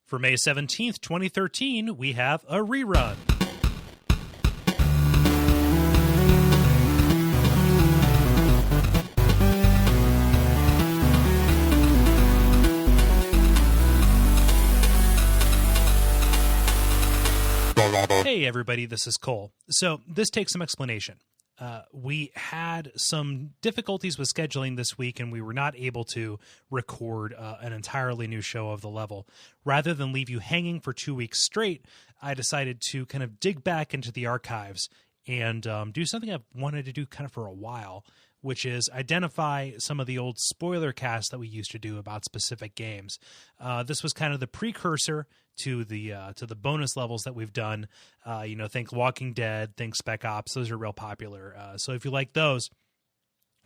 For May 17th, 2013, we have a rerun. Hey everybody, this is Cole. So this takes some explanation. We had some difficulties with scheduling this week, and we were not able to record an entirely new show of the level. Rather than leave you hanging for 2 weeks straight, I decided to kind of dig back into the archives and do something I've wanted to do kind of for a while, which is identify some of the old spoiler casts that we used to do about specific games. This was kind of the precursor to the bonus levels that we've done. Think Walking Dead, think Spec Ops. Those are real popular. So if you like those,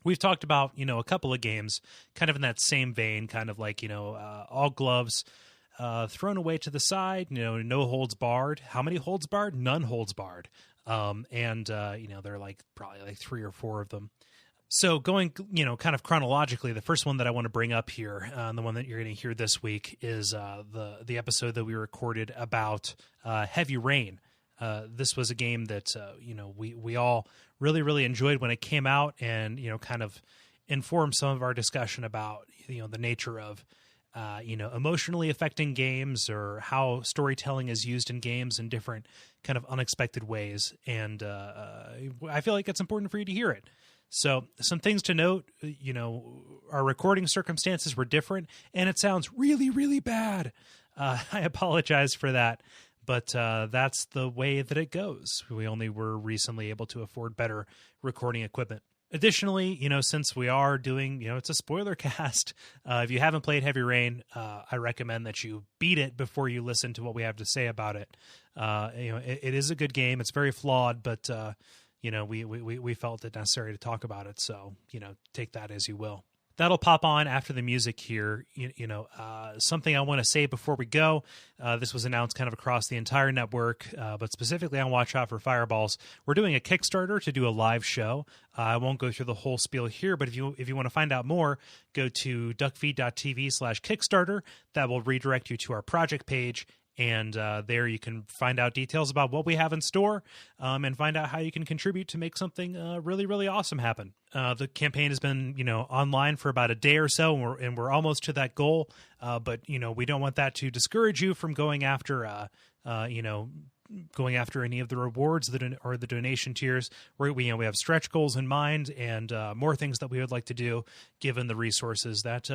we've talked about, a couple of games kind of in that same vein, kind of like, all gloves thrown away to the side, no holds barred. How many holds barred? None holds barred. There are probably like 3 or 4 of them. So going, kind of chronologically, the first one that I want to bring up here, the one that you're going to hear this week, is the episode that we recorded about Heavy Rain. This was a game that we all really, really enjoyed when it came out, and kind of informed some of our discussion about the nature of emotionally affecting games, or how storytelling is used in games in different kind of unexpected ways. And I feel like it's important for you to hear it. So some things to note, our recording circumstances were different, and it sounds really, really bad. I apologize for that, but that's the way that it goes. We only were recently able to afford better recording equipment. Additionally, since we are doing, it's a spoiler cast, if you haven't played Heavy Rain, I recommend that you beat it before you listen to what we have to say about it. It is a good game. It's very flawed, but we felt it necessary to talk about it. So, take that as you will. That'll pop on after the music here. Something I want to say before we go. This was announced kind of across the entire network, but specifically on Watch Out for Fireballs. We're doing a Kickstarter to do a live show. I won't go through the whole spiel here, but if you want to find out more, go to Duckfeed.tv/Kickstarter. That will redirect you to our project page. And there you can find out details about what we have in store, and find out how you can contribute to make something really, really awesome happen. The campaign has been, online for about a day or so, and we're almost to that goal. But we don't want that to discourage you from going after, going after any of the rewards or the donation tiers. We have stretch goals in mind, and more things that we would like to do given the resources that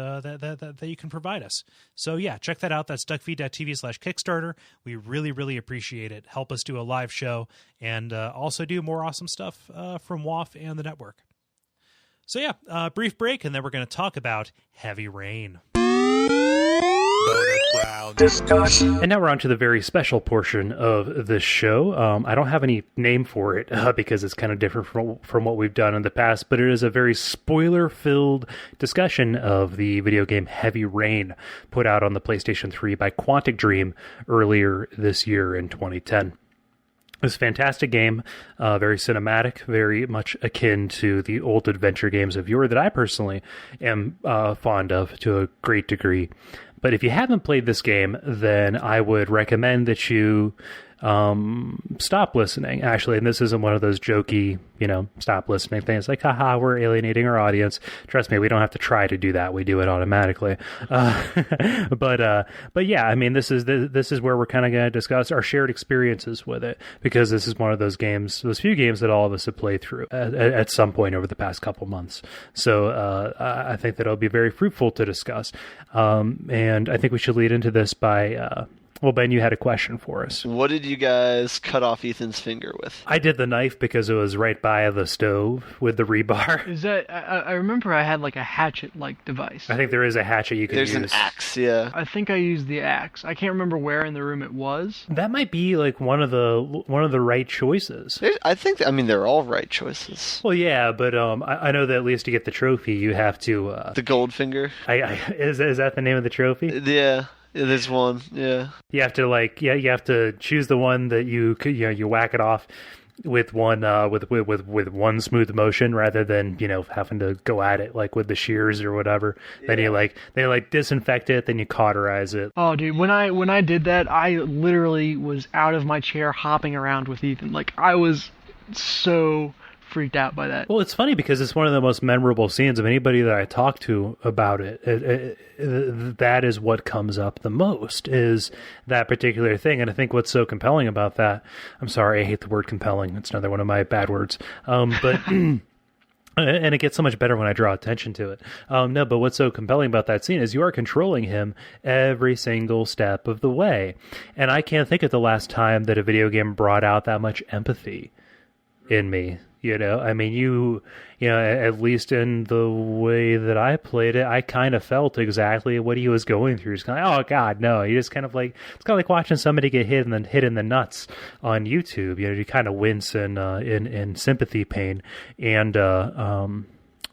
you can provide us. So yeah, check that out. That's Duckfeed.tv/Kickstarter. We really, really appreciate it. Help us do a live show, and also do more awesome stuff from WAF and the network. So yeah, brief break, and then we're going to talk about Heavy Rain. Discussion. And now we're on to the very special portion of this show. I don't have any name for it because it's kind of different from what we've done in the past, but it is a very spoiler-filled discussion of the video game Heavy Rain, put out on the PlayStation 3 by Quantic Dream earlier this year in 2010. It was a fantastic game, very cinematic, very much akin to the old adventure games of yore that I personally am fond of to a great degree. But if you haven't played this game, then I would recommend that you stop listening, actually. And this isn't one of those jokey, stop listening things like, haha, we're alienating our audience. Trust me, we don't have to try to do that. We do it automatically. But yeah, I mean, this is where we're kind of going to discuss our shared experiences with it, because this is one of those games, those few games that all of us have played through at some point over the past couple months. So I think that it'll be very fruitful to discuss. And I think we should lead into this by... Well, Ben, you had a question for us. What did you guys cut off Ethan's finger with? I did the knife because it was right by the stove with the rebar. Is that? I remember I had like a hatchet-like device. I think there is a hatchet you can use. There's an axe, yeah. I think I used the axe. I can't remember where in the room it was. That might be like one of the right choices. I think they're all right choices. Well, yeah, but I know that at least to get the trophy, you have to the gold finger. Is that the name of the trophy? Yeah. There's one, yeah. You have to you have to choose the one that you whack it off, with one with one smooth motion rather than having to go at it like with the shears or whatever. Then they disinfect it, then you cauterize it. Oh, dude, when I did that, I literally was out of my chair hopping around with Ethan. Like, I was so freaked out by that. Well, it's funny because it's one of the most memorable scenes of anybody that I talk to about it. That is what comes up the most, is that particular thing. And I think what's so compelling about that, I'm sorry, I hate the word compelling. It's another one of my bad words. But and it gets so much better when I draw attention to it. No, but what's so compelling about that scene is you are controlling him every single step of the way. And I can't think of the last time that a video game brought out that much empathy in me. I mean, at least in the way that I played it, I kind of felt exactly what he was going through. It's kind of like, oh God, no. You just kind of like, it's kind of like watching somebody get hit in the nuts on YouTube. You kind of wince in sympathy pain. And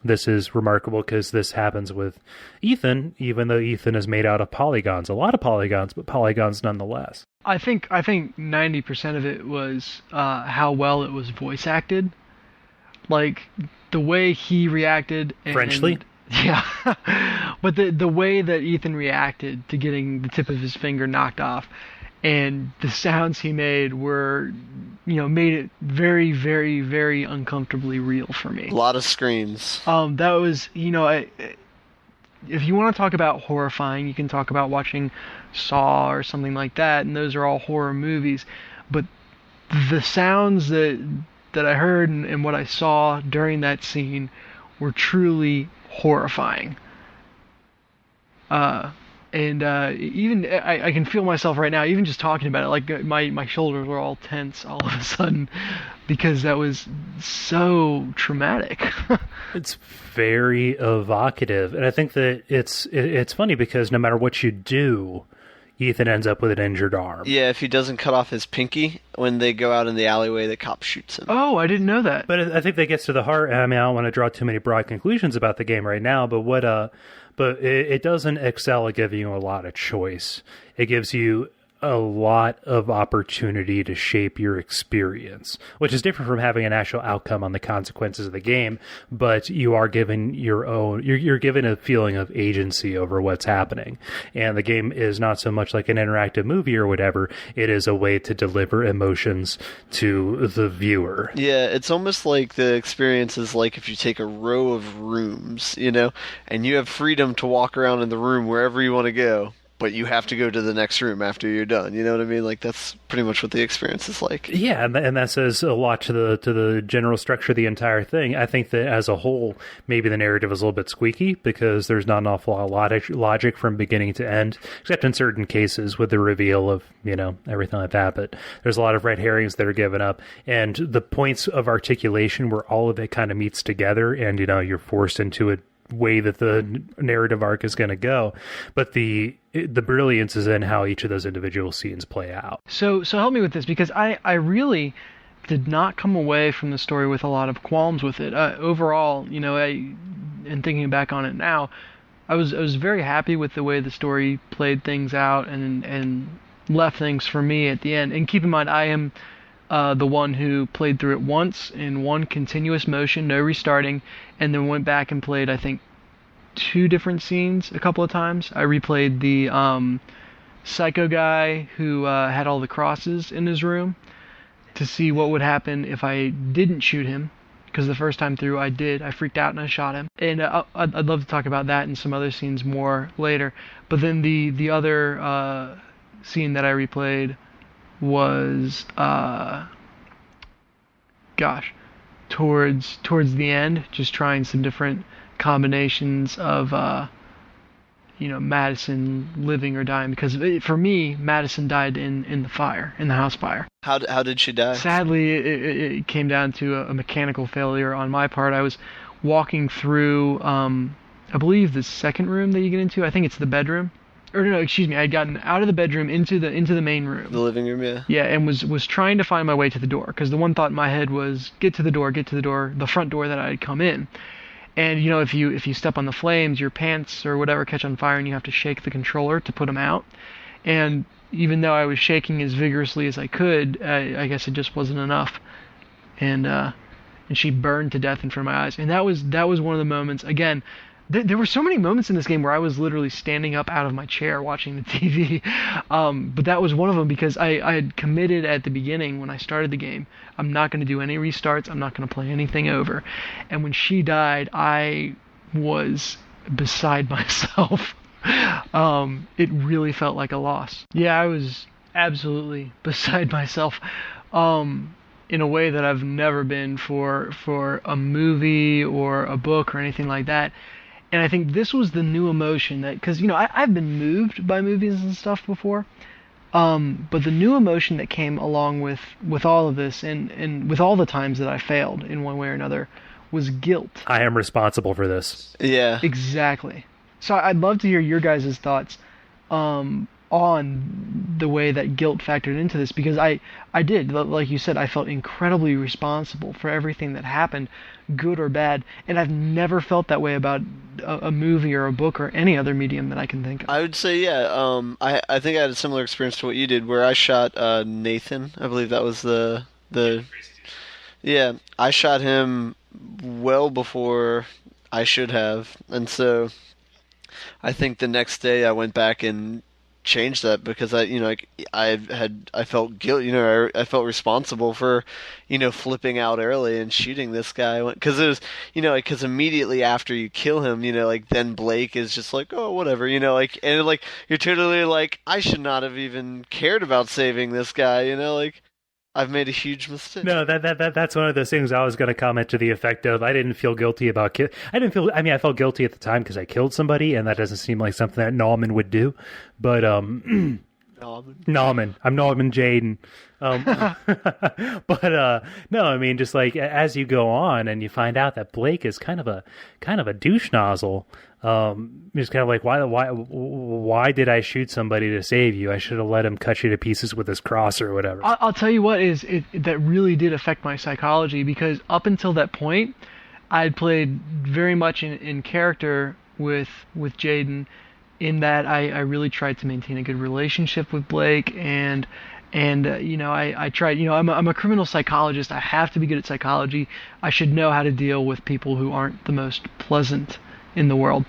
this is remarkable because this happens with Ethan, even though Ethan is made out of polygons, a lot of polygons, but polygons nonetheless. I think 90% of it was how well it was voice acted. Like, the way he reacted. Frenchly? Yeah. But the way that Ethan reacted to getting the tip of his finger knocked off, and the sounds he made were, made it very, very, very uncomfortably real for me. A lot of screams. That was, if you want to talk about horrifying, you can talk about watching Saw or something like that, and those are all horror movies. But the sounds that I heard and what I saw during that scene were truly horrifying. And even I can feel myself right now, even just talking about it, like my shoulders were all tense all of a sudden because that was so traumatic. It's very evocative, and I think that it's funny because no matter what you do, Ethan ends up with an injured arm. Yeah, if he doesn't cut off his pinky when they go out in the alleyway, the cop shoots him. Oh, I didn't know that. But I think that gets to the heart. I mean, I don't want to draw too many broad conclusions about the game right now, but it doesn't excel at giving you a lot of choice. It gives you a lot of opportunity to shape your experience, which is different from having an actual outcome on the consequences of the game, but you are given you're given a feeling of agency over what's happening. And the game is not so much like an interactive movie or whatever, it is a way to deliver emotions to the viewer. Yeah, it's almost like the experience is like if you take a row of rooms, and you have freedom to walk around in the room wherever you want to go, but you have to go to the next room after you're done. You know what I mean? Like, that's pretty much what the experience is like. Yeah, and that says a lot to the general structure of the entire thing. I think that as a whole, maybe the narrative is a little bit squeaky because there's not an awful lot of logic from beginning to end, except in certain cases with the reveal of, everything like that. But there's a lot of red herrings that are given up, and the points of articulation where all of it kind of meets together and, you're forced into a way that the narrative arc is going to go, but the brilliance is in how each of those individual scenes play out. So help me with this, because I really did not come away from the story with a lot of qualms with it. Overall, and thinking back on it now, I was very happy with the way the story played things out and left things for me at the end. And keep in mind, I am the one who played through it once in one continuous motion, no restarting, and then went back and played, I think, 2 different scenes a couple of times. I replayed the psycho guy who had all the crosses in his room to see what would happen if I didn't shoot him, because the first time through I did. I freaked out and I shot him. And I'd love to talk about that and some other scenes more later. But then the other scene that I replayed was towards the end, just trying some different combinations of Madison living or dying, because for me, Madison died in the house fire. How did she die? Sadly, it came down to a mechanical failure on my part. I was walking through I believe the second room that you get into. I think it's the bedroom. Or no, excuse me, I had gotten out of the bedroom into the main room. The living room, yeah. Yeah, and was trying to find my way to the door, because the one thought in my head was get to the door, the front door that I had come in. And if you step on the flames, your pants or whatever catch on fire, and you have to shake the controller to put them out. And even though I was shaking as vigorously as I could, I guess it just wasn't enough and she burned to death in front of my eyes. And that was one of the moments. Again, there were so many moments in this game where I was literally standing up out of my chair watching the TV. But that was one of them, because I had committed at the beginning when I started the game, I'm not going to do any restarts, I'm not going to play anything over. And when she died, I was beside myself. It really felt like a loss. Yeah, I was absolutely beside myself. In a way that I've never been for a movie or a book or anything like that. And I think this was the new emotion that, because, I've been moved by movies and stuff before, but the new emotion that came along with all of this, and with all the times that I failed in one way or another, was guilt. I am responsible for this. Yeah. Exactly. So I'd love to hear your guys' thoughts on the way that guilt factored into this, because I did, like you said, I felt incredibly responsible for everything that happened, good or bad, and I've never felt that way about a movie or a book or any other medium that I can think of. I would say, yeah, I think I had a similar experience to what you did, where I shot Nathan. I believe that was the yeah, I shot him well before I should have, and so I think the next day I went back and changed that, because I felt guilt, I felt responsible for, flipping out early and shooting this guy, because it was, because immediately after you kill him, then Blake is just like, oh, whatever, and you're totally like, I should not have even cared about saving this guy, I've made a huge mistake. No, that's one of those things I was going to comment to the effect of, I didn't feel guilty about I felt guilty at the time because I killed somebody, and that doesn't seem like something that Nauman would do. But Nauman. I'm Nauman Jaden. But no, I mean, just like as you go on and you find out that Blake is kind of a douche nozzle. It's kind of like, why did I shoot somebody to save you? I should have let him cut you to pieces with his cross or whatever. I'll tell you what that really did affect my psychology, because up until that point, I had played very much in character with Jaden, in that I really tried to maintain a good relationship with Blake, and I tried, I'm a criminal psychologist. I have to be good at psychology. I should know how to deal with people who aren't the most pleasant in the world.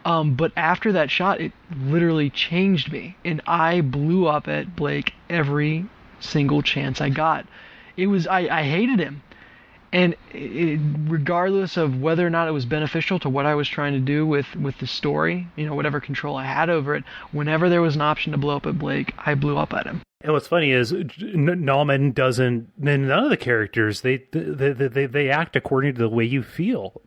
But after that shot, it literally changed me, and I blew up at Blake every single chance I got. I hated him, and regardless of whether or not it was beneficial to what I was trying to do with the story, whatever control I had over it, whenever there was an option to blow up at Blake, I blew up at him. And what's funny is Nauman doesn't. None of the characters they act according to the way you feel.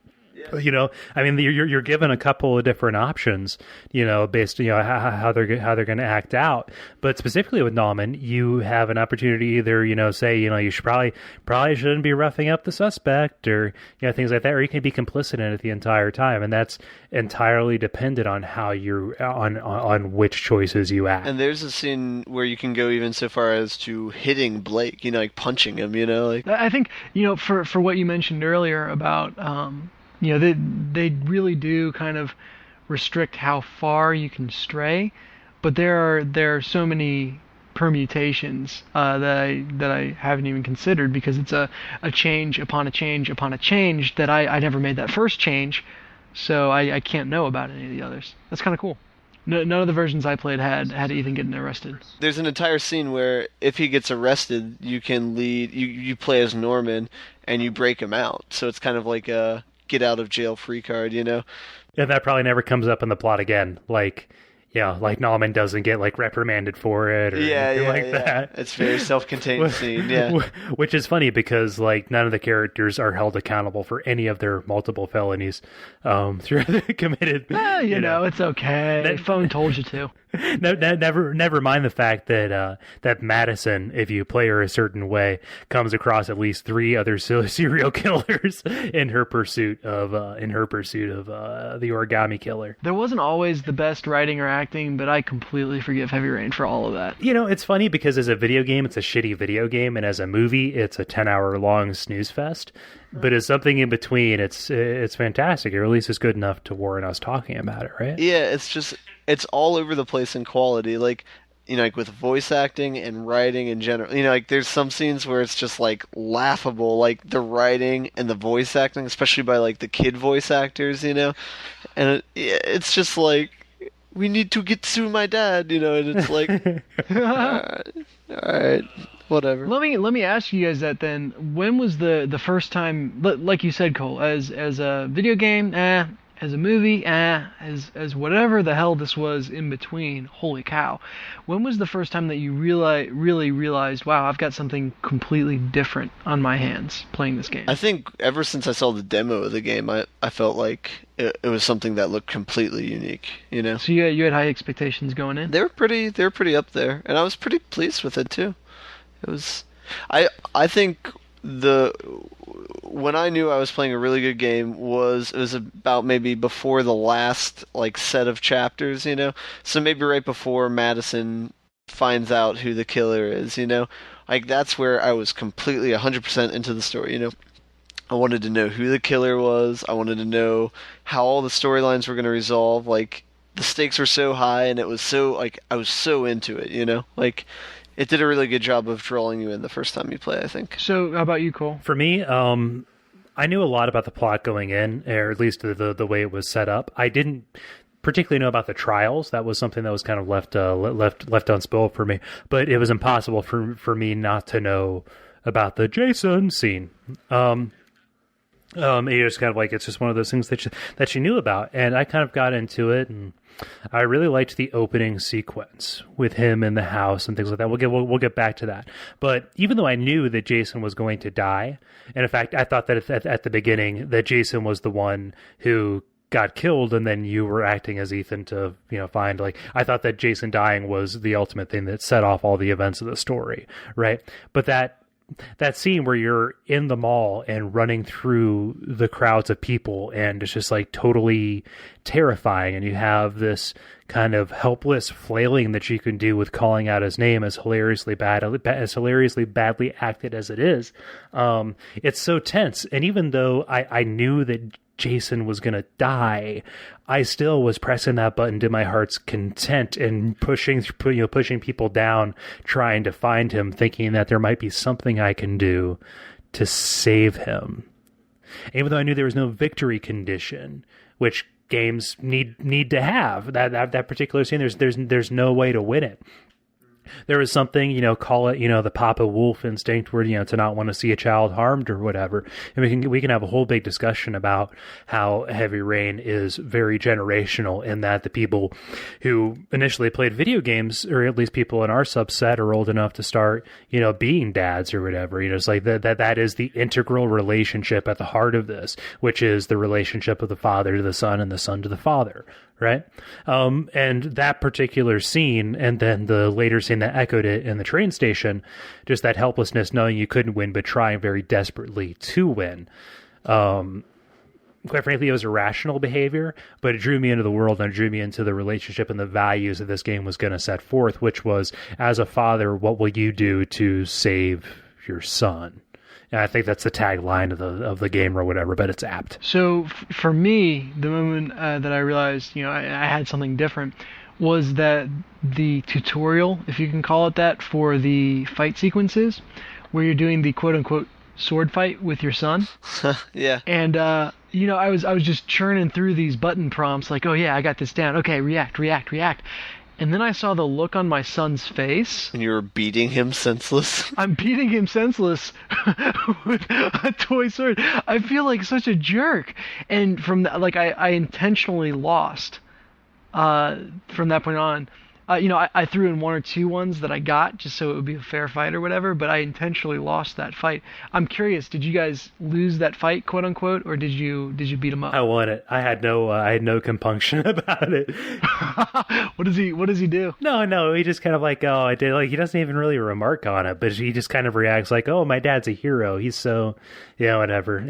I mean, you're given a couple of different options, based how they're going to act out. But specifically with Nauman, you have an opportunity to either say you should probably shouldn't be roughing up the suspect, or things like that, or you can be complicit in it the entire time, and that's entirely dependent on how you're on which choices you act. And there's a scene where you can go even so far as to hitting Blake, like punching him, I think for what you mentioned earlier about they really do kind of restrict how far you can stray, but there are so many permutations that I haven't even considered, because it's a change upon a change upon a change that I never made that first change, so I can't know about any of the others. That's kind of cool. None of the versions I played had Ethan getting arrested. There's an entire scene where if he gets arrested, you can lead. You play as Norman, and you break him out. So it's kind of like a get out of jail free card, And that probably never comes up in the plot again. Like Nauman doesn't get reprimanded for it or anything like that. It's a very self-contained scene, Which is funny because none of the characters are held accountable for any of their multiple felonies through committed. It's okay. Phone told you to. Never mind the fact that Madison, if you play her a certain way, comes across at least 3 other serial killers in her pursuit of the origami killer. There wasn't always the best writing or acting, but I completely forgive Heavy Rain for all of that. It's funny because as a video game, it's a shitty video game, and as a movie, it's a 10-hour long snooze fest. But as something in between, it's fantastic. Or at least it's good enough to warrant us talking about it, right? Yeah, it's all over the place in quality. like with voice acting and writing in general, like there's some scenes where it's just like laughable, like the writing and the voice acting, especially by like the kid voice actors, and it's just like, we need to get to my dad, and it's like, all right, whatever. Let me ask you guys that then. When was the first time, like you said, Cole, as a video game, as a movie, as whatever the hell this was in between, holy cow. When was the first time that you really realized, wow, I've got something completely different on my hands playing this game? I think ever since I saw the demo of the game, I felt like it was something that looked completely unique, So you had high expectations going in? They were pretty up there, and I was pretty pleased with it too. It was, I think when I knew I was playing a really good game it was about maybe before the last like set of chapters, so maybe right before Madison finds out who the killer is, like that's where I was completely 100% into the story. I wanted to know who the killer was. I wanted to know how all the storylines were going to resolve. Like the stakes were so high, and it was so like I was so into it, like. It did a really good job of drawing you in the first time you play, I think. So, how about you, Cole? For me, I knew a lot about the plot going in, or at least the way it was set up. I didn't particularly know about the trials. That was something that was kind of left unspoiled for me. But it was impossible for me not to know about the Jason scene. It's kind of like, it's just one of those things that you knew about, and I kind of got into it, and I really liked the opening sequence with him in the house and things like that. We'll get back to that. But even though I knew that Jason was going to die, and in fact, I thought that at the beginning that Jason was the one who got killed, and then you were acting as Ethan to find, like, I thought that Jason dying was the ultimate thing that set off all the events of the story, right? But that scene where you're in the mall and running through the crowds of people, and it's just like totally terrifying, and you have this kind of helpless flailing that you can do with calling out his name, as hilariously badly acted as it is. It's so tense, and even though I knew that Jason was going to die, I still was pressing that button to my heart's content and pushing people down, trying to find him, thinking that there might be something I can do to save him. Even though I knew there was no victory condition, which games need to have, that particular scene, there's no way to win it. There was something, call it, the Papa Wolf instinct where, to not want to see a child harmed or whatever. And we can have a whole big discussion about how Heavy Rain is very generational, in that the people who initially played video games, or at least people in our subset, are old enough to start, being dads or whatever. It's like that is the integral relationship at the heart of this, which is the relationship of the father to the son and the son to the father. Right. And that particular scene, and then the later scene that echoed it in the train station, just that helplessness, knowing you couldn't win, but trying very desperately to win. Quite frankly, it was irrational behavior, but it drew me into the world, and it drew me into the relationship and the values that this game was going to set forth, which was, as a father, what will you do to save your son? And I think that's the tagline of the game or whatever, but it's apt. So for me, the moment that I realized, I had something different, was that the tutorial, if you can call it that, for the fight sequences, where you're doing the quote-unquote sword fight with your son. Yeah. And, I was just churning through these button prompts, like, oh yeah, I got this down. Okay, react. And then I saw the look on my son's face. And you were beating him senseless? I'm beating him senseless with a toy sword. I feel like such a jerk. And from that, like, I intentionally lost from that point on. I threw in one or two ones that I got just so it would be a fair fight or whatever, but I intentionally lost that fight. I'm curious, did you guys lose that fight, quote unquote, or did you beat him up? I won it. I had no compunction about it. What does he do? No, he just kind of like, oh, I did, like, he doesn't even really remark on it, but he just kind of reacts like, oh, my dad's a hero. He's so, whatever,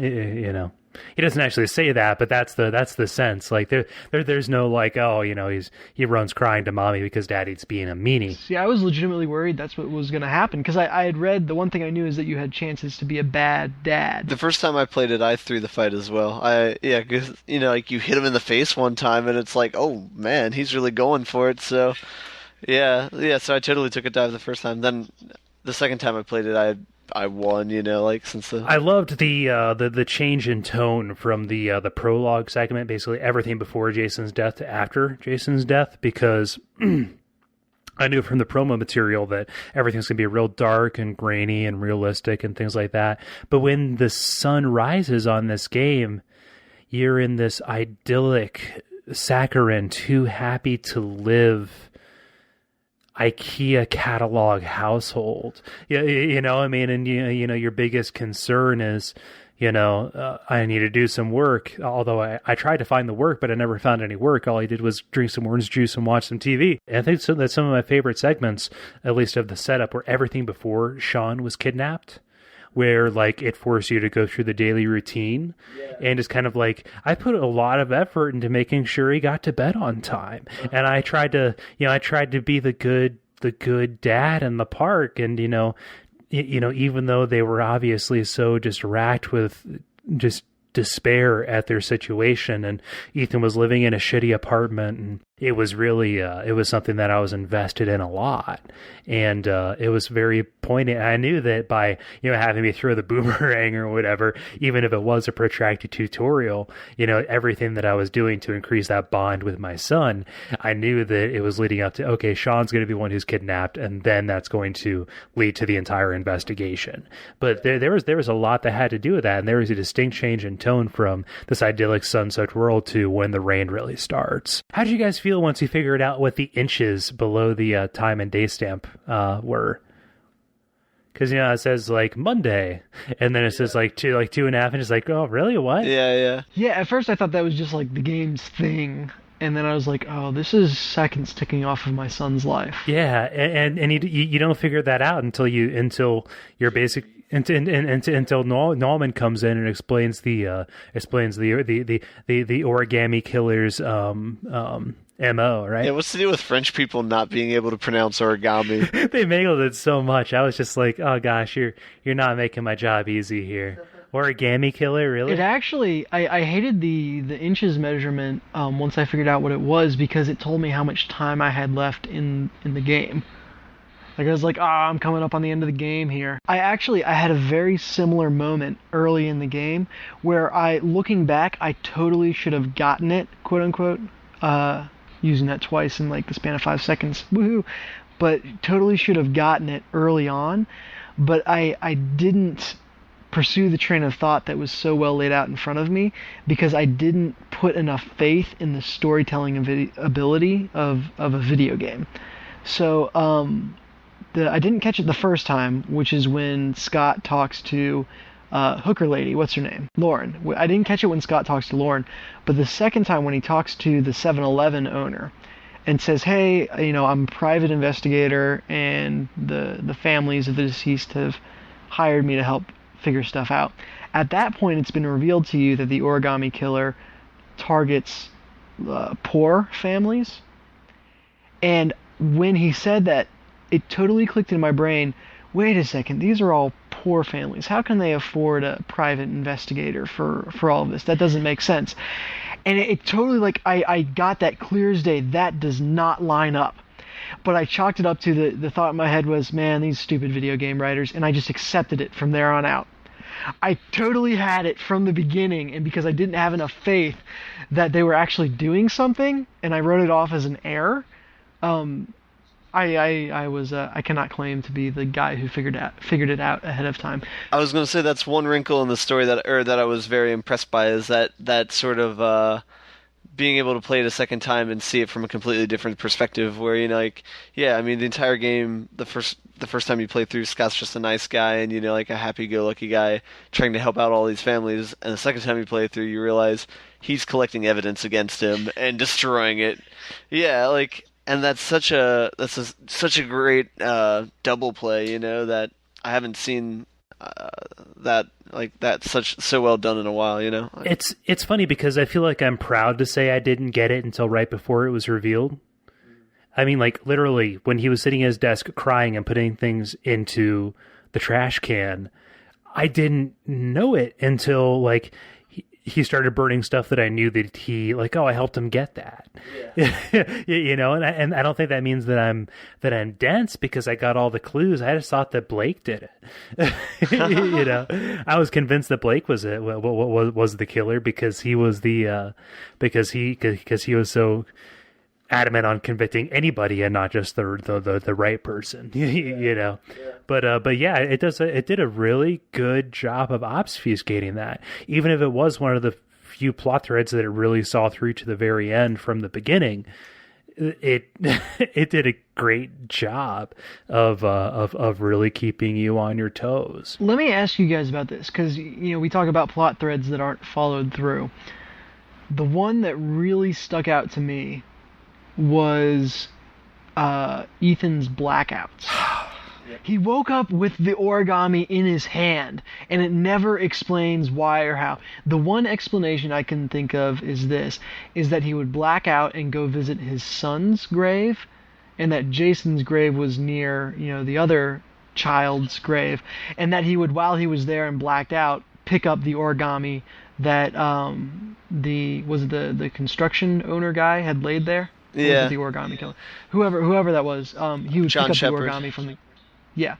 He doesn't actually say that, but that's the sense. Like there's no like, oh, he runs crying to mommy because daddy's being a meanie. See, I was legitimately worried that's what was going to happen, because I had read, the one thing I knew is that you had chances to be a bad dad. The first time I played it, I threw the fight as well. Because like you hit him in the face one time, and it's like, oh man, he's really going for it. So Yeah. So I totally took a dive the first time. Then the second time I played it, I won. Like since the I loved the change in tone from the prologue segment, basically everything before Jason's death to after Jason's death, because I knew from the promo material that everything's going to be real dark and grainy and realistic and things like that. But when the sun rises on this game, you're in this idyllic, saccharine, too happy to live IKEA catalog household. You know, I mean, and you know, your biggest concern is, I need to do some work. Although I tried to find the work, but I never found any work. All I did was drink some orange juice and watch some TV. And I think that's some of my favorite segments, at least of the setup, were everything before Sean was kidnapped, where like it forced you to go through the daily routine. And it's kind of like, I put a lot of effort into making sure he got to bed on time. And I tried to be the good dad in the park. And, even though they were obviously so just racked with just despair at their situation, and Ethan was living in a shitty apartment, and it was really it was something that I was invested in a lot, and it was very poignant. I knew that by having me throw the boomerang or whatever, even if it was a protracted tutorial, everything that I was doing to increase that bond with my son, I knew that it was leading up to, okay, Sean's going to be one who's kidnapped, and then that's going to lead to the entire investigation. But there was a lot that had to do with that, and there was a distinct change in tone from this idyllic sunset world to when the rain really starts. How did you guys feel once you figured out what the inches below the time and day stamp were? Because it says like Monday, and then it says like 2.5 inches. Like, oh, really? What? Yeah. At first I thought that was just like the game's thing, and then I was like, oh, this is seconds ticking off of my son's life. Yeah, and you don't figure that out until you're basic. Until Norman comes in and explains the origami killer's MO, right? Yeah, what's the deal with French people not being able to pronounce origami? They mangled it so much. I was just like, oh gosh, you're not making my job easy here. Origami killer, really? It actually, I hated the inches measurement once I figured out what it was, because it told me how much time I had left in the game. Like, I was like, I'm coming up on the end of the game here. I had a very similar moment early in the game where looking back, I totally should have gotten it, quote unquote, using that twice in like the span of 5 seconds. Woohoo! But totally should have gotten it early on, but I didn't pursue the train of thought that was so well laid out in front of me, because I didn't put enough faith in the storytelling ability of a video game. So, I didn't catch it the first time, which is when Scott talks to hooker lady, what's her name? Lauren. I didn't catch it when Scott talks to Lauren, but the second time when he talks to the 7-Eleven owner and says, hey, I'm a private investigator, and the families of the deceased have hired me to help figure stuff out. At that point, it's been revealed to you that the origami killer targets poor families. And when he said that, it totally clicked in my brain, wait a second, these are all poor families. How can they afford a private investigator for all of this? That doesn't make sense. And it totally, like, I got that clear as day. That does not line up. But I chalked it up to the thought in my head was, man, these stupid video game writers, and I just accepted it from there on out. I totally had it from the beginning, and because I didn't have enough faith that they were actually doing something, and I wrote it off as an error, I cannot claim to be the guy who figured it out ahead of time. I was going to say that's one wrinkle in the story that I was very impressed by, is that sort of being able to play it a second time and see it from a completely different perspective, where the entire game, the first time you play through, Scott's just a nice guy and like a happy-go-lucky guy trying to help out all these families, and the second time you play through, you realize he's collecting evidence against him and destroying it. Yeah, and that's such a great double play, that I haven't seen that so well done in a while, It's funny because I feel like I'm proud to say I didn't get it until right before it was revealed. I mean, literally, when he was sitting at his desk crying and putting things into the trash can, I didn't know it until he started burning stuff that I knew that he like, oh, I helped him get that. You know, and I don't think that means that I'm dense because I got all the clues. I just thought that Blake did it. You know, I was convinced that Blake was the killer because he was because he was so adamant on convicting anybody and not just the right person. You know. But yeah, it did a really good job of obfuscating that, even if it was one of the few plot threads that it really saw through to the very end from the beginning. It did a great job of really keeping you on your toes. Let me ask you guys about this, because we talk about plot threads that aren't followed through. The one that really stuck out to me was Ethan's blackouts. He woke up with the origami in his hand, and it never explains why or how. The one explanation I can think of is that he would black out and go visit his son's grave, and that Jason's grave was near, the other child's grave, and that he would, while he was there and blacked out, pick up the origami that the construction owner guy had laid there. Yeah. Was it the origami killer? Whoever that was, he would John pick up Shepherd. the origami from the. Yeah.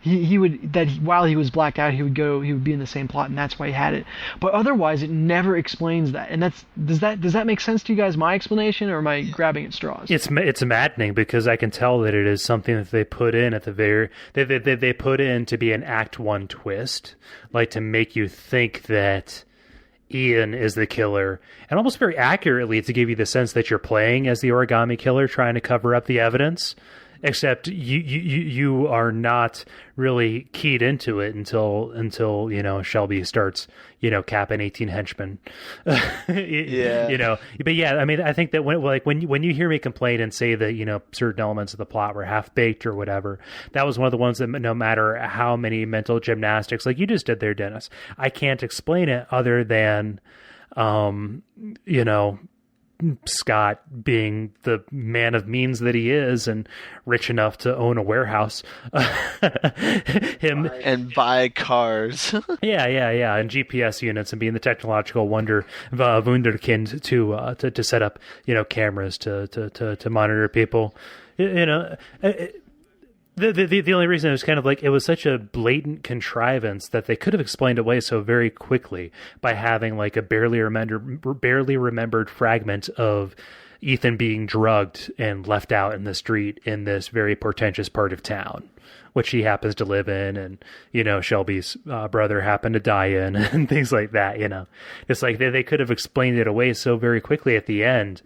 He would, while he was blacked out, he would be in the same plot, and that's why he had it. But otherwise, it never explains that. And does that make sense to you guys? My explanation, or am I grabbing at straws? It's maddening because I can tell that it is something that they put in at the very they put in to be an Act 1 twist, like to make you think that Ian is the killer, and almost very accurately to give you the sense that you're playing as the origami killer trying to cover up the evidence, except you are not really keyed into it until Shelby starts capping 18 henchmen. Yeah. But yeah, I mean, I think that when you hear me complain and say that certain elements of the plot were half baked or whatever, that was one of the ones that no matter how many mental gymnastics like you just did there, Dennis, I can't explain it other than Scott being the man of means that he is and rich enough to own a warehouse, him and buy cars. yeah, and GPS units, and being the technological wunderkind to set up cameras to monitor people. The only reason it was kind of like it was such a blatant contrivance that they could have explained away so very quickly by having like a barely remembered fragment of Ethan being drugged and left out in the street in this very portentous part of town, which he happens to live in, and Shelby's brother happened to die in, and things like that. It's like they could have explained it away so very quickly at the end,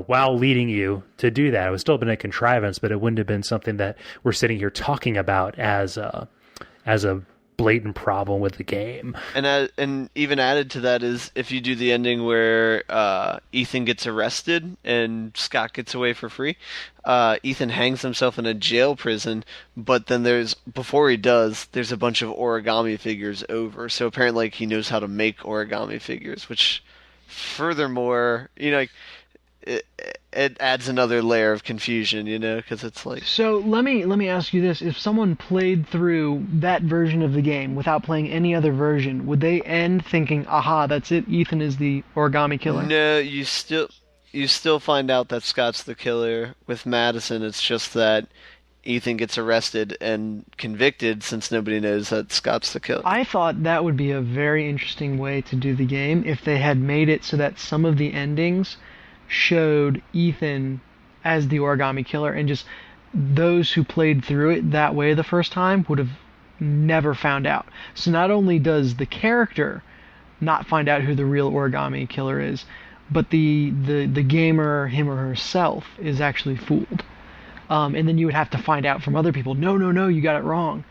while leading you to do that. It would still have been a contrivance, but it wouldn't have been something that we're sitting here talking about as a blatant problem with the game. And even added to that is if you do the ending where Ethan gets arrested and Scott gets away for free, Ethan hangs himself in a jail prison, but then before he does, there's a bunch of origami figures over. So apparently he knows how to make origami figures, which furthermore, it adds another layer of confusion, because it's like... So let me ask you this. If someone played through that version of the game without playing any other version, would they end thinking, aha, that's it, Ethan is the origami killer? No, you still find out that Scott's the killer. With Madison, it's just that Ethan gets arrested and convicted since nobody knows that Scott's the killer. I thought that would be a very interesting way to do the game if they had made it so that some of the endings showed Ethan as the origami killer, and just those who played through it that way the first time would have never found out. So not only does the character not find out who the real origami killer is, but the gamer, him or herself, is actually fooled. And then you would have to find out from other people, no, you got it wrong.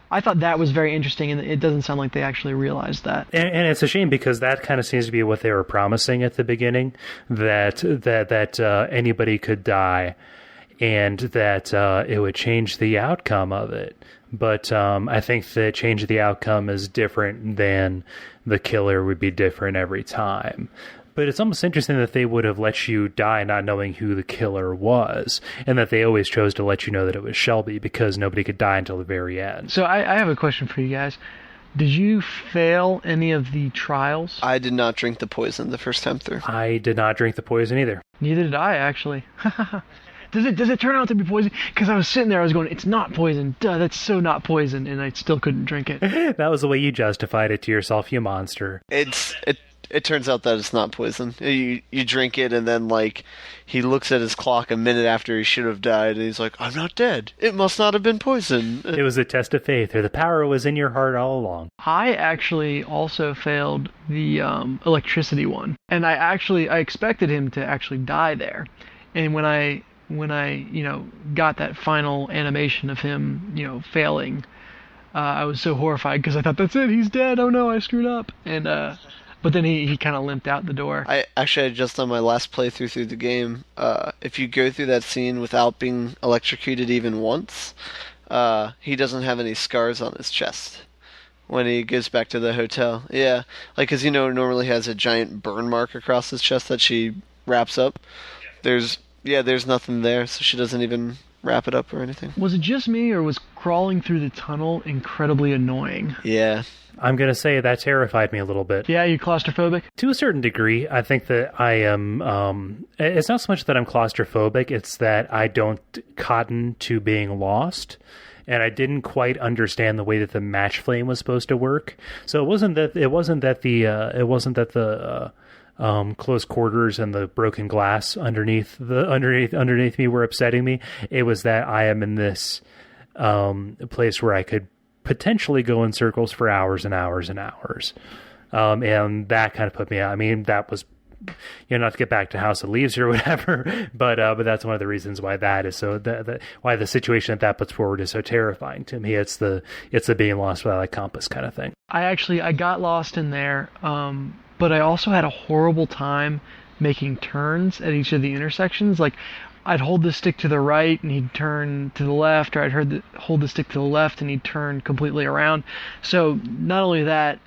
I thought that was very interesting, and it doesn't sound like they actually realized that. And it's a shame because that kind of seems to be what they were promising at the beginning, that anybody could die, and that it would change the outcome of it. But I think that change the outcome is different than the killer would be different every time. But it's almost interesting that they would have let you die not knowing who the killer was, and that they always chose to let you know that it was Shelby because nobody could die until the very end. So I have a question for you guys. Did you fail any of the trials? I did not drink the poison the first time through. I did not drink the poison either. Neither did I, actually. Does it turn out to be poison? Because I was sitting there, I was going, it's not poison. Duh, that's so not poison, and I still couldn't drink it. That was the way you justified it to yourself, you monster. It turns out that it's not poison. You drink it, and then, like, he looks at his clock a minute after he should have died, and he's like, I'm not dead. It must not have been poison. It was a test of faith, or the power was in your heart all along. I actually also failed the electricity one, and I expected him to actually die there. And when I got that final animation of him, failing, I was so horrified because I thought, that's it, he's dead. Oh no, I screwed up. And but then he kind of limped out the door. I just done my last playthrough through the game. If you go through that scene without being electrocuted even once, he doesn't have any scars on his chest when he goes back to the hotel. Yeah, like, because normally has a giant burn mark across his chest that she wraps up. There's nothing there, so she doesn't even wrap it up or anything. Was it just me, or was crawling through the tunnel incredibly annoying? Yeah. I'm going to say that terrified me a little bit. Yeah, you claustrophobic? To a certain degree, I think that I am, it's not so much that I'm claustrophobic, it's that I don't cotton to being lost. And I didn't quite understand the way that the match flame was supposed to work. So it wasn't that the close quarters and the broken glass underneath me were upsetting me. It was that I am in this place where I could potentially go in circles for hours and hours and hours, and that kind of put me out. I mean, that was, not to get back to House of Leaves or whatever, but that's one of the reasons why that is so why the situation that puts forward is so terrifying to me. It's the being lost without a compass kind of thing. I got lost in there. But I also had a horrible time making turns at each of the intersections. Like, I'd hold the stick to the right and he'd turn to the left, or I'd hold the stick to the left and he'd turn completely around. So not only that,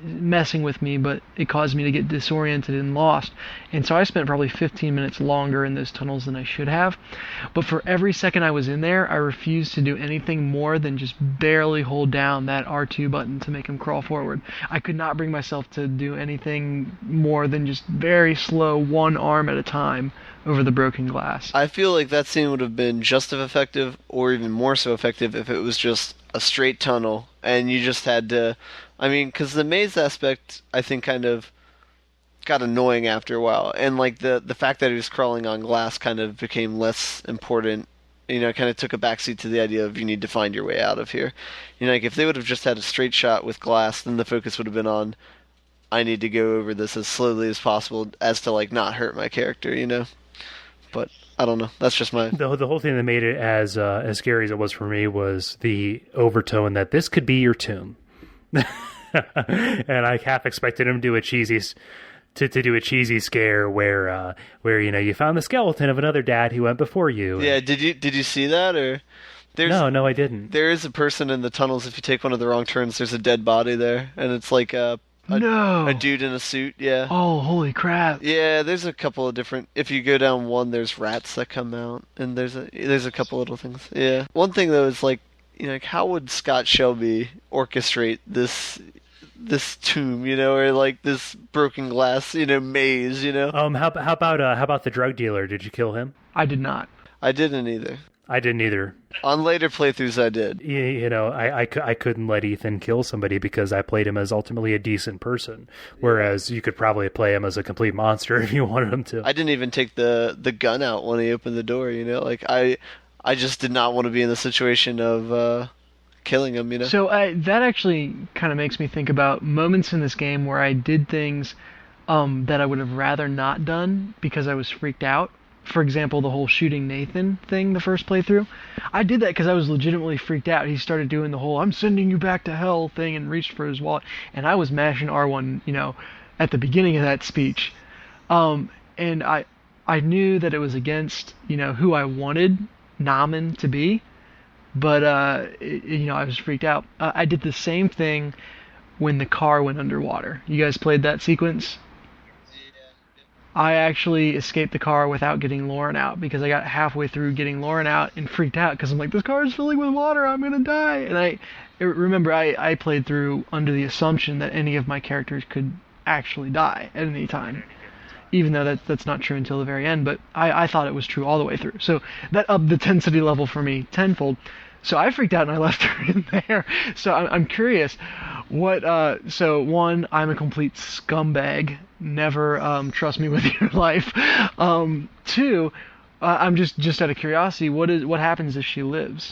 messing with me, but it caused me to get disoriented and lost. And so I spent probably 15 minutes longer in those tunnels than I should have. But for every second I was in there, I refused to do anything more than just barely hold down that R2 button to make him crawl forward. I could not bring myself to do anything more than just very slow, one arm at a time over the broken glass. I feel like that scene would have been just as effective, or even more so effective, if it was just a straight tunnel and you just had to, because the maze aspect, I think, kind of got annoying after a while, and like the fact that he was crawling on glass kind of became less important. Kind of took a backseat to the idea of, you need to find your way out of here. Like, if they would have just had a straight shot with glass, then the focus would have been on, I need to go over this as slowly as possible as to, like, not hurt my character, But I don't know. That's just my... The whole thing that made it as scary as it was for me was the overtone that this could be your tomb. And I half expected him to do a cheesy scare where you found the skeleton of another dad who went before you. Yeah, did you see that? Or No, I didn't. There is a person in the tunnels. If you take one of the wrong turns, there's a dead body there, and it's like a dude in a suit. Yeah. Oh, holy crap! Yeah, there's a couple of different. If you go down one, there's rats that come out, and there's a couple little things. Yeah. One thing though is like, how would Scott Shelby orchestrate this tomb, or like this broken glass, maze, How about the drug dealer? Did you kill him? I did not. I didn't either. I didn't either. On later playthroughs, I did. I couldn't let Ethan kill somebody because I played him as ultimately a decent person, whereas you could probably play him as a complete monster if you wanted him to. I didn't even take the gun out when he opened the door. Like I just did not want to be in the situation of killing him. So that actually kind of makes me think about moments in this game where I did things that I would have rather not done because I was freaked out. For example, the whole shooting Nathan thing the first playthrough. I did that because I was legitimately freaked out. He started doing the whole, I'm sending you back to hell thing, and reached for his wallet. And I was mashing R1, at the beginning of that speech. And I knew that it was against, who I wanted Naaman to be. But, I was freaked out. I did the same thing when the car went underwater. You guys played that sequence? I actually escaped the car without getting Lauren out because I got halfway through getting Lauren out and freaked out because I'm like, this car is filling with water, I'm gonna die. And I played through under the assumption that any of my characters could actually die at any time, even though that's not true until the very end. But I thought it was true all the way through, so that upped the tensity level for me tenfold. So I freaked out and I left her in there. So I'm curious, what? So one, I'm a complete scumbag. Never trust me with your life. Two, I'm just out of curiosity. What happens if she lives?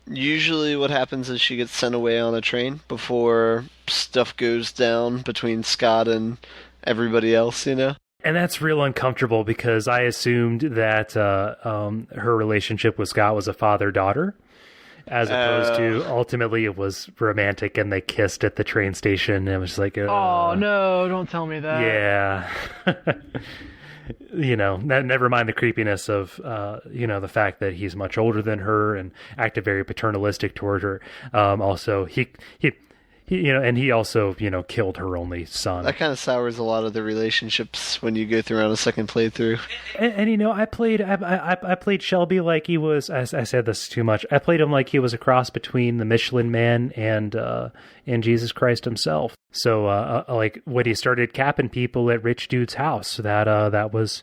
Usually what happens is she gets sent away on a train before stuff goes down between Scott and everybody else, you know? And that's real uncomfortable because I assumed that her relationship with Scott was a father-daughter, as opposed to ultimately it was romantic and they kissed at the train station and it was like, oh no, don't tell me that. Yeah. You know, never mind the creepiness of, the fact that he's much older than her and acted very paternalistic toward her. Also, he and he also, killed her only son. That kind of sours a lot of the relationships when you go through on a second playthrough. And I played Shelby like he was. I said this too much. I played him like he was a cross between the Michelin Man and Jesus Christ himself. So like when he started capping people at rich dude's house, that was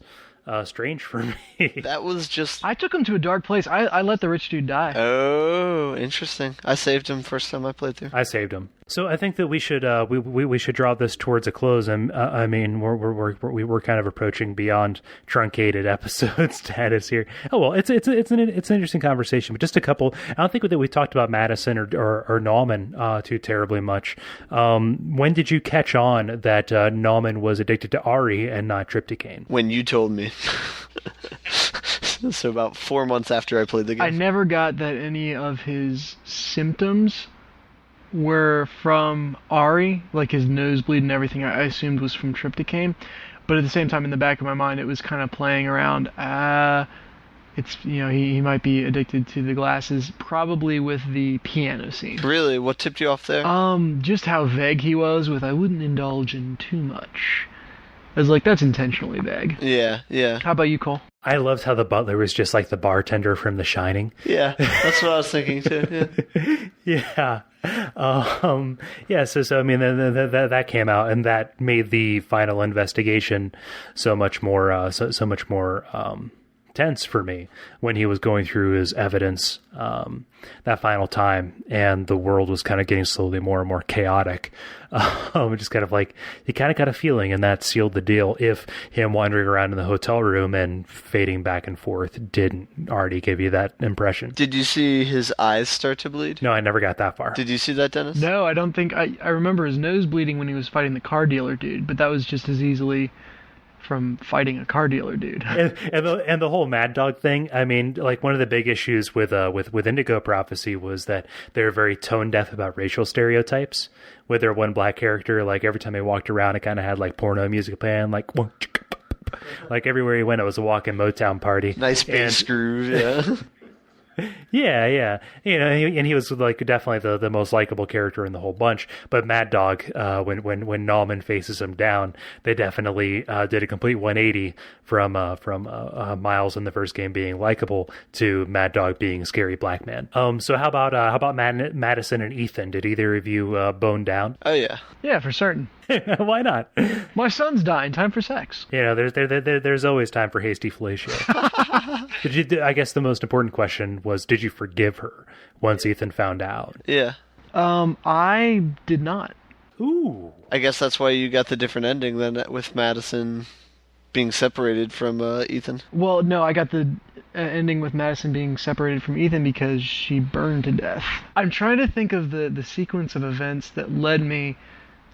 strange for me. That was just... I took him to a dark place. I let the rich dude die. Oh, interesting. I saved him first time I played through. I saved him. So I think that we should we should draw this towards a close. And I mean, we're kind of approaching beyond truncated episode status here. Oh well, it's an interesting conversation, but just a couple. I don't think that we talked about Madison or Nauman too terribly much. When did you catch on that Nauman was addicted to Ari and not trypticane? When you told me. So about 4 months after I played the game. I never got that any of his symptoms were from Ari, like his nosebleed and everything I assumed was from trypticane. But at the same time, in the back of my mind, it was kind of playing around. It's, he might be addicted to the glasses, probably with the piano scene. Really? What tipped you off there? Just how vague he was with, I wouldn't indulge in too much. I was like, that's intentionally vague. Yeah. How about you, Cole? I loved how the butler was just like the bartender from The Shining. Yeah, that's what I was thinking too. Yeah. So I mean, that came out, and that made the final investigation so much more tense for me when he was going through his evidence that final time, and the world was kind of getting slowly more and more chaotic. Just kind of like, you kind of got a feeling, and that sealed the deal. If him wandering around in the hotel room and fading back and forth didn't already give you that impression. Did you see his eyes start to bleed? No, I never got that far. Did you see that, Dennis? No, I don't think... I remember his nose bleeding when he was fighting the car dealer dude, but that was just as easily from fighting a car dealer dude. and the whole Mad Dog thing, I mean, like, one of the big issues with Indigo Prophecy was that they're very tone deaf about racial stereotypes. With their one black character, like, every time he walked around, it kind of had like porno music playing, like everywhere he went, it was a walking Motown party. Nice bass groove, yeah. Yeah. And he was like definitely the most likable character in the whole bunch. But Mad Dog, when Nauman faces him down, they definitely did a complete 180 from Miles in the first game being likable to Mad Dog being a scary black man. So how about Madison and Ethan? Did either of you bone down? Oh yeah. Yeah, for certain. Why not? My son's dying. Time for sex. There's always time for hasty fellatio. I guess the most important question was, did you forgive her once Ethan found out? Yeah. I did not. Ooh. I guess that's why you got the different ending than with Madison being separated from Ethan. Well, no, I got the ending with Madison being separated from Ethan because she burned to death. I'm trying to think of the sequence of events that led me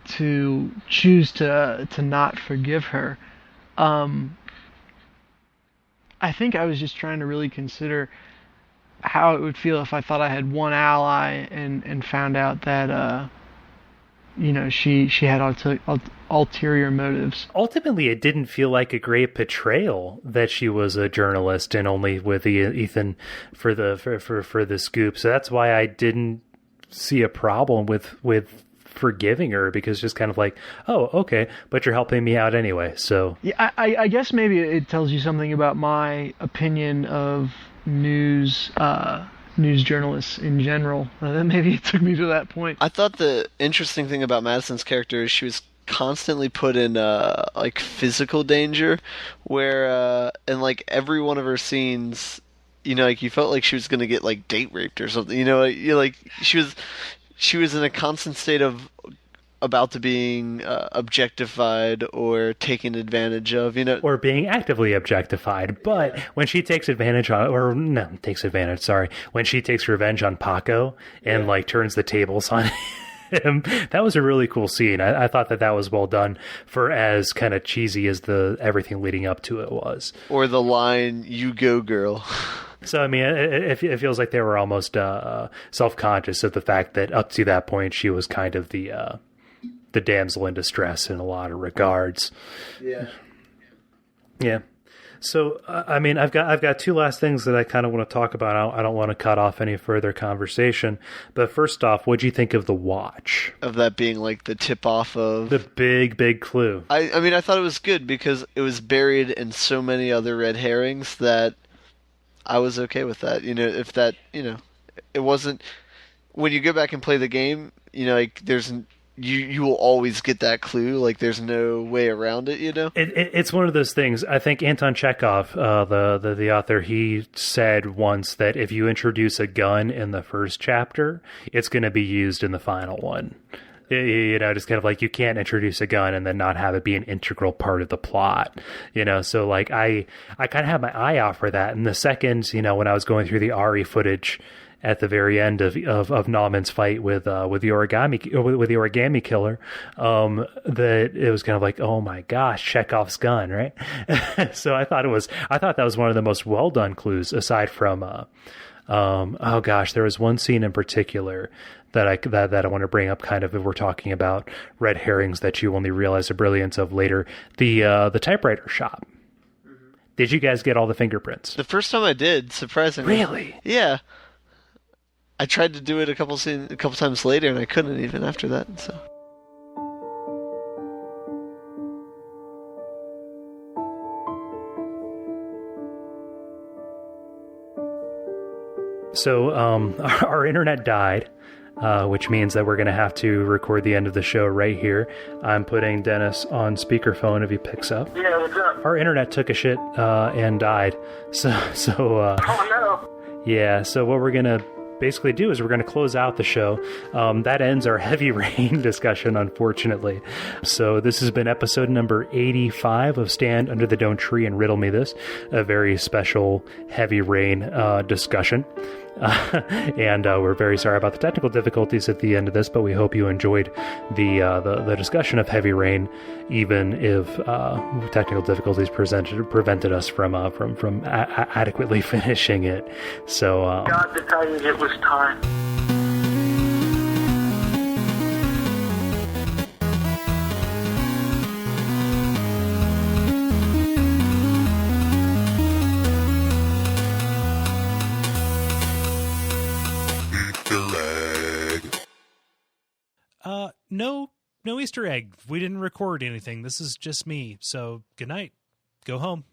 to choose to not forgive her. I think I was just trying to really consider how it would feel if I thought I had one ally and found out that she had ulterior motives. Ultimately, it didn't feel like a great portrayal that she was a journalist and only with Ethan for the scoop. So that's why I didn't see a problem with forgiving her because just kind of like, oh, okay, but you're helping me out anyway. So yeah, I guess maybe it tells you something about my opinion of news journalists in general. Then maybe it took me to that point. I thought the interesting thing about Madison's character is she was constantly put in like physical danger, where in like every one of her scenes, you know, like you felt like she was gonna get like date raped or something. You know, like she was in a constant state of about to being objectified or taken advantage of, you know, or being actively objectified. But when she takes advantage when she takes revenge on Paco and like turns the tables on him, that was a really cool scene. I thought that was well done for as kind of cheesy as the everything leading up to it was. Or the line, "You go, girl." So, I mean, it feels like they were almost self-conscious of the fact that up to that point she was kind of the damsel in distress in a lot of regards. Yeah. So, I mean, I've got two last things that I kind of want to talk about. I don't want to cut off any further conversation. But first off, what'd you think of the watch? Of that being like the tip-off of... the big clue. I mean, I thought it was good because it was buried in so many other red herrings that I was okay with that. You know, if that, you know, it wasn't... When you go back and play the game, you know, like, there's... You will always get that clue. Like, there's no way around it, you know? It's one of those things. I think Anton Chekhov, the author, he said once that if you introduce a gun in the first chapter, it's going to be used in the final one. You know, just kind of like you can't introduce a gun and then not have it be an integral part of the plot, you know? So, like, I kind of had my eye out for that. And the second, you know, when I was going through the Ari footage at the very end of Nauman's fight with the origami killer, that it was kind of like, oh my gosh, Chekhov's gun, right? So I thought that was one of the most well done clues, aside from oh gosh, there was one scene in particular that I want to bring up, kind of, if we're talking about red herrings that you only realize the brilliance of later. The typewriter shop. Mm-hmm. Did you guys get all the fingerprints? The first time I did, surprisingly. Really? Yeah. I tried to do it a couple times later, and I couldn't even after that. So our internet died, which means that we're going to have to record the end of the show right here. I'm putting Dennis on speakerphone if he picks up. Yeah, what's up? Our internet took a shit and died. So oh no. Yeah. So what we're gonna basically do is we're going to close out the show. That ends our heavy rain discussion, unfortunately. So this has been episode number 85 of Stand Under the Dome Tree and Riddle Me This, a very special heavy rain discussion. And we're very sorry about the technical difficulties at the end of this, but we hope you enjoyed the discussion of heavy rain, even if technical difficulties prevented us from adequately finishing it. So God to tell you it was time. No Easter egg. We didn't record anything. This is just me. So good night. Go home.